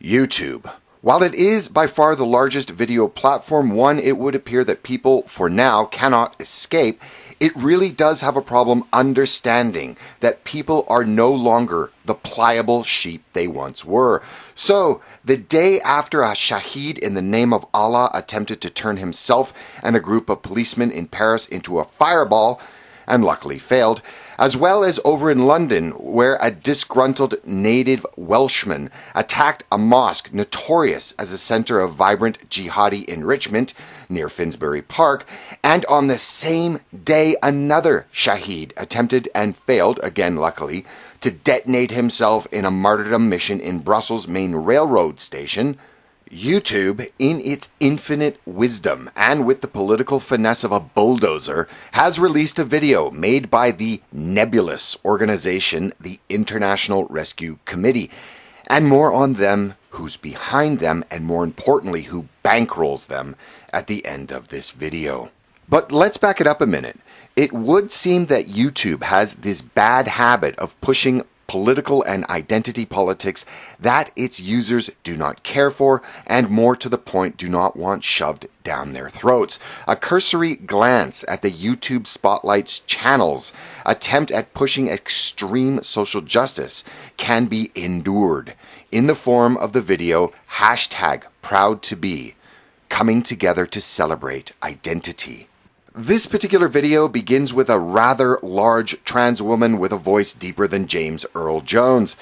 YouTube. While it is by far the largest video platform, one it would appear that people, for now, cannot escape, it really does have a problem understanding that people are no longer the pliable sheep they once were. So, the day after a shaheed in the name of Allah attempted to turn himself and a group of policemen in Paris into a fireball, and luckily failed, as well as over in London, where a disgruntled native Welshman attacked a mosque notorious as a center of vibrant jihadi enrichment near Finsbury Park, and on the same day another shaheed attempted and failed, again luckily, to detonate himself in a martyrdom mission in Brussels' main railroad station. YouTube, in its infinite wisdom and with the political finesse of a bulldozer, has released a video made by the nebulous organization, the International Rescue Committee. And more on them, who's behind them, and more importantly, who bankrolls them at the end of this video. But let's back it up a minute. It would seem that YouTube has this bad habit of pushing political and identity politics that its users do not care for, and more to the point, do not want shoved down their throats. A cursory glance at the YouTube Spotlight's channel's attempt at pushing extreme social justice can be endured in the form of the video #ProudToBe, coming together to celebrate identity. This particular video begins with a rather large trans woman with a voice deeper than James Earl Jones,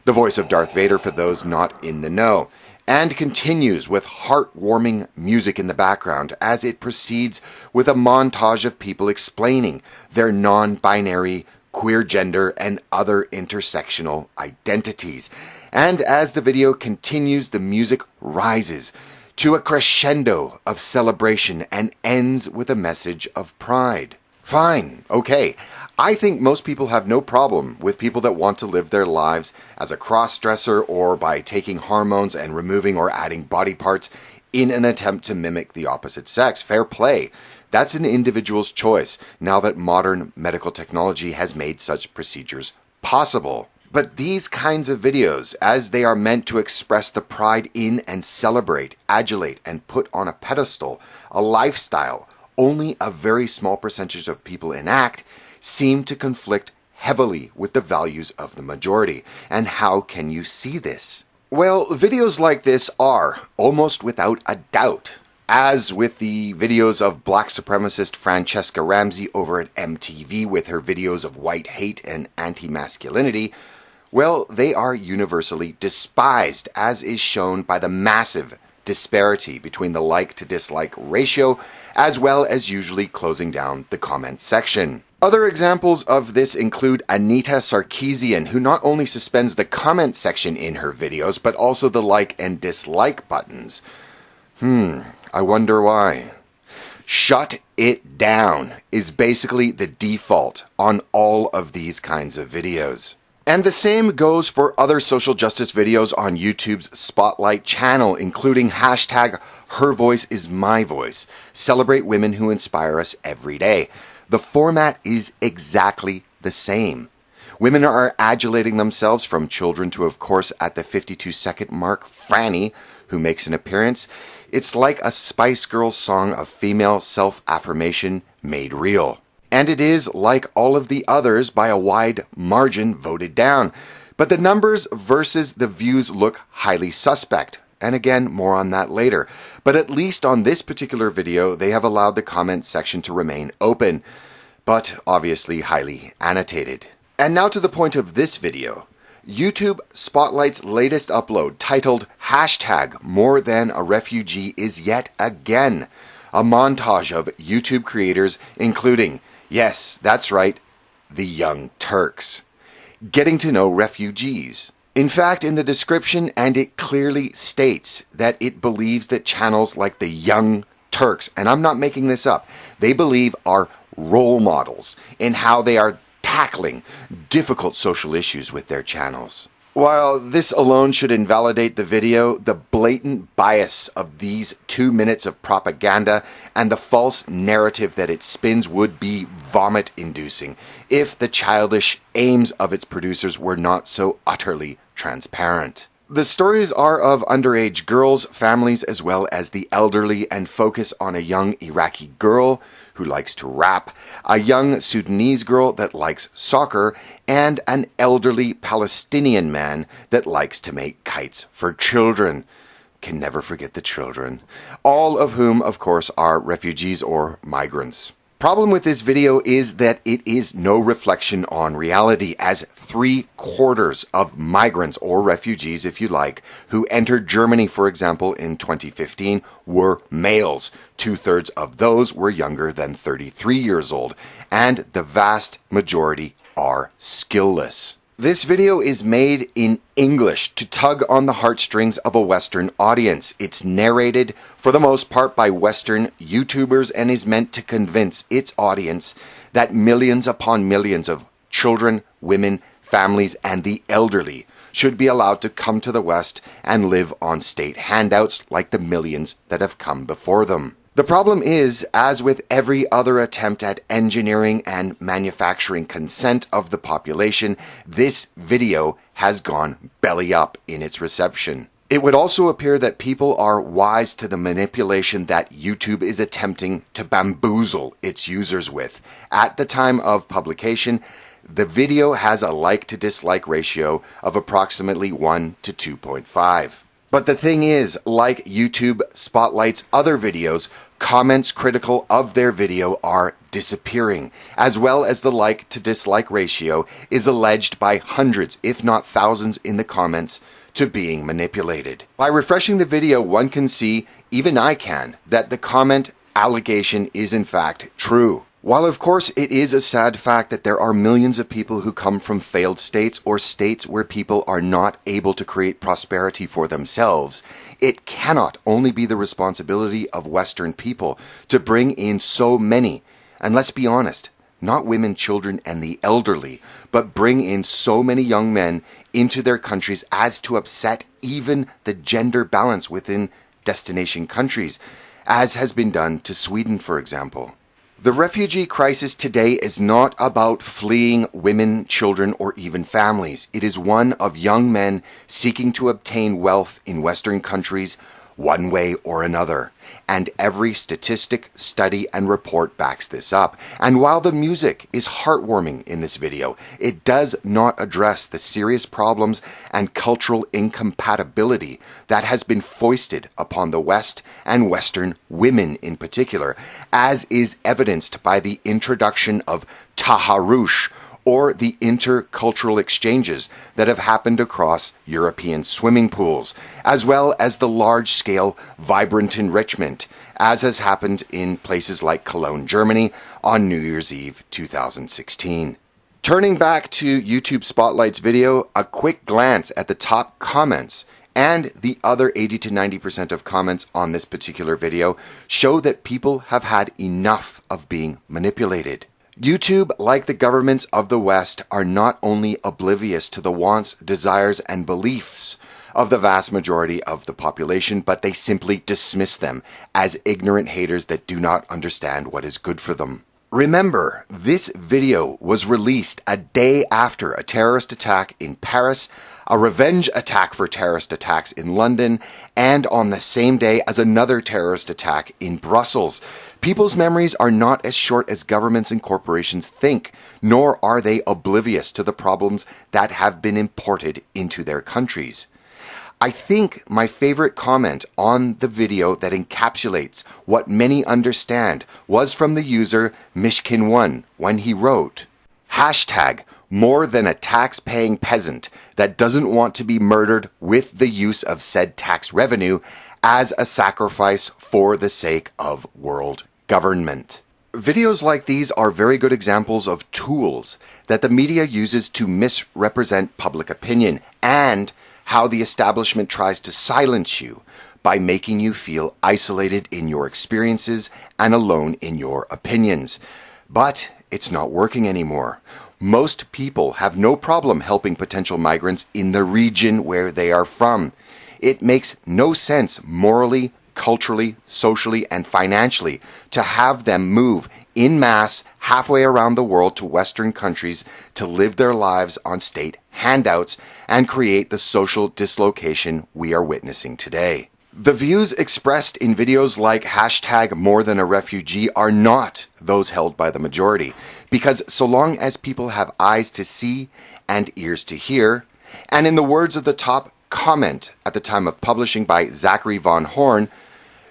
the voice of Darth Vader for those not in the know, and continues with heartwarming music in the background as it proceeds with a montage of people explaining their non-binary, queer gender, and other intersectional identities. And as the video continues, the music rises to a crescendo of celebration and ends with a message of pride. Fine, okay. I think most people have no problem with people that want to live their lives as a cross-dresser or by taking hormones and removing or adding body parts in an attempt to mimic the opposite sex. Fair play. That's an individual's choice now that modern medical technology has made such procedures possible. But these kinds of videos, as they are meant to express the pride in and celebrate, adulate, and put on a pedestal a lifestyle only a very small percentage of people enact, seem to conflict heavily with the values of the majority. And how can you see this? Well, videos like this are, almost without a doubt, as with the videos of black supremacist Francesca Ramsey over at MTV with her videos of white hate and anti-masculinity, well, they are universally despised, as is shown by the massive disparity between the like to dislike ratio, as well as usually closing down the comment section. Other examples of this include Anita Sarkeesian, who not only suspends the comment section in her videos, but also the like and dislike buttons. I wonder why. Shut it down is basically the default on all of these kinds of videos. And the same goes for other social justice videos on YouTube's Spotlight channel, including #HerVoiceIsMyVoice. Celebrate women who inspire us every day. The format is exactly the same. Women are adulating themselves, from children to, of course, at the 52-second mark, Franny, who makes an appearance. It's like a Spice Girls song of female self-affirmation made real. And it is, like all of the others, by a wide margin voted down. But the numbers versus the views look highly suspect. And again, more on that later. But at least on this particular video, they have allowed the comment section to remain open, but obviously highly annotated. And now to the point of this video. YouTube Spotlight's latest upload, titled #MoreThanARefugee, is yet again a montage of YouTube creators, including, yes, that's right, the Young Turks, getting to know refugees. In fact, in the description, and it clearly states that it believes that channels like the Young Turks, and I'm not making this up, they believe are role models in how they are tackling difficult social issues with their channels. While this alone should invalidate the video, the blatant bias of these 2 minutes of propaganda and the false narrative that it spins would be vomit-inducing if the childish aims of its producers were not so utterly transparent. The stories are of underage girls, families, as well as the elderly, and focus on a young Iraqi girl who likes to rap, a young Sudanese girl that likes soccer, and an elderly Palestinian man that likes to make kites for children. Can never forget the children. All of whom, of course, are refugees or migrants. Problem with this video is that it is no reflection on reality, as 3/4 of migrants, or refugees if you like, who entered Germany, for example, in 2015 were males. 2/3 of those were younger than 33 years old, and the vast majority are skillless. This video is made in English to tug on the heartstrings of a Western audience. It's narrated, for the most part, by Western YouTubers and is meant to convince its audience that millions upon millions of children, women, families, and the elderly should be allowed to come to the West and live on state handouts like the millions that have come before them. The problem is, as with every other attempt at engineering and manufacturing consent of the population, this video has gone belly up in its reception. It would also appear that people are wise to the manipulation that YouTube is attempting to bamboozle its users with. At the time of publication, the video has a like to dislike ratio of approximately 1 to 2.5. But the thing is, like YouTube Spotlight's other videos, comments critical of their video are disappearing, as well as the like to dislike ratio is alleged by hundreds, if not thousands, in the comments to being manipulated. By refreshing the video, one can see, even I can, that the comment allegation is in fact true. While of course it is a sad fact that there are millions of people who come from failed states or states where people are not able to create prosperity for themselves, it cannot only be the responsibility of Western people to bring in so many, and let's be honest, not women, children, and the elderly, but bring in so many young men into their countries as to upset even the gender balance within destination countries, as has been done to Sweden, for example. The refugee crisis today is not about fleeing women, children, or even families. It is one of young men seeking to obtain wealth in Western countries one way or another. And every statistic, study, and report backs this up. And while the music is heartwarming in this video, it does not address the serious problems and cultural incompatibility that has been foisted upon the West and Western women in particular, as is evidenced by the introduction of taharush, or the intercultural exchanges that have happened across European swimming pools, as well as the large-scale, vibrant enrichment, as has happened in places like Cologne, Germany, on New Year's Eve 2016. Turning back to YouTube Spotlight's video, a quick glance at the top comments and the other 80 to 90% of comments on this particular video show that people have had enough of being manipulated. YouTube, like the governments of the West, are not only oblivious to the wants, desires, and beliefs of the vast majority of the population, but they simply dismiss them as ignorant haters that do not understand what is good for them. Remember, this video was released a day after a terrorist attack in Paris, a revenge attack for terrorist attacks in London, and on the same day as another terrorist attack in Brussels. People's memories are not as short as governments and corporations think, nor are they oblivious to the problems that have been imported into their countries. I think my favorite comment on the video that encapsulates what many understand was from the user Mishkin1 when he wrote, #more than a tax-paying peasant that doesn't want to be murdered with the use of said tax revenue as a sacrifice for the sake of world government. Videos like these are very good examples of tools that the media uses to misrepresent public opinion and how the establishment tries to silence you by making you feel isolated in your experiences and alone in your opinions. But it's not working anymore. Most people have no problem helping potential migrants in the region where they are from. It makes no sense morally, culturally, socially, and financially to have them move en masse halfway around the world to Western countries to live their lives on state handouts and create the social dislocation we are witnessing today. The views expressed in videos like #MoreThanARefugee are not those held by the majority, because so long as people have eyes to see and ears to hear, and in the words of the top comment at the time of publishing by Zachary Von Horn,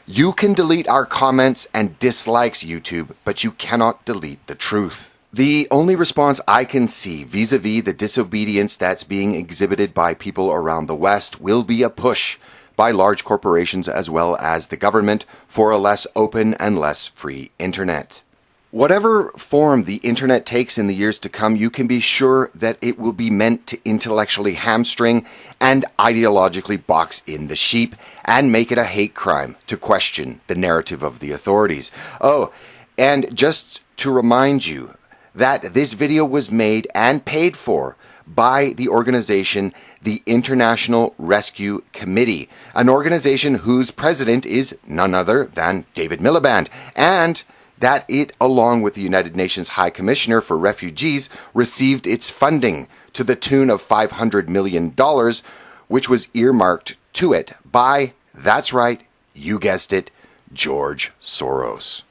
you can delete our comments and dislikes, YouTube, but you cannot delete the truth. The only response I can see vis-a-vis the disobedience that's being exhibited by people around the West will be a push by large corporations as well as the government for a less open and less free internet. Whatever form the internet takes in the years to come, you can be sure that it will be meant to intellectually hamstring and ideologically box in the sheep and make it a hate crime to question the narrative of the authorities. Oh, and just to remind you that this video was made and paid for by the organization, the International Rescue Committee, an organization whose president is none other than David Miliband, and that it, along with the United Nations High Commissioner for Refugees, received its funding to the tune of $500 million, which was earmarked to it by, that's right, you guessed it, George Soros.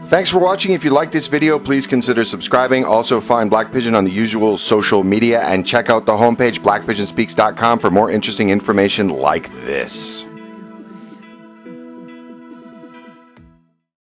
Thanks for watching. If you like this video, please consider subscribing. Also find Black Pigeon on the usual social media and check out the homepage blackpigeonspeaks.com for more interesting information like this.